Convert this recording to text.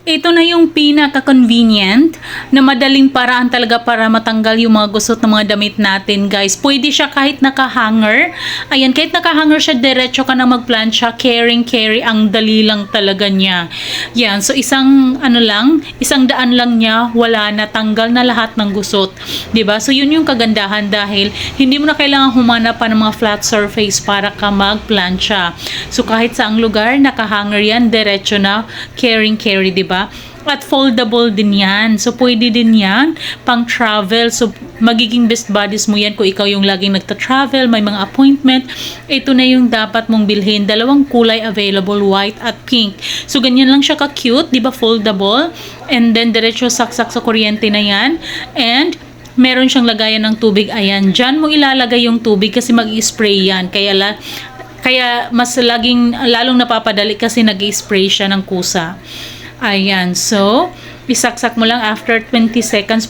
Ito na yung pinaka-convenient na madaling paraan talaga para matanggal yung mga gusot ng mga damit natin, guys. Pwede siya kahit naka-hanger. Ayan, kahit naka-hanger siya, diretso ka na mag-plancha. Carry, ang dali lang talaga niya. Yan, so isang daan lang niya, wala na, tanggal na lahat ng gusot. 'Di ba? So yun yung kagandahan dahil hindi mo na kailangan humanap pa ng mga flat surface para ka mag-plancha. So kahit saang lugar, naka-hanger yan, diretso na, carry, 'di ba? At foldable din yan. So, pwede din yan pang travel. So, magiging best buddies mo yan kung ikaw yung laging nagta-travel, may mga appointment. Ito na yung dapat mong bilhin. Dalawang kulay available, white at pink. So, ganyan lang siya ka-cute, di ba? Foldable. And then, diretso saksak sa kuryente na yan. And, meron siyang lagayan ng tubig. Ayan, dyan mo ilalagay yung tubig kasi mag-spray yan. Kaya mas lalong napapadali kasi nag-spray siya ng kusa. Ayan, so isaksak mo lang after 20 seconds.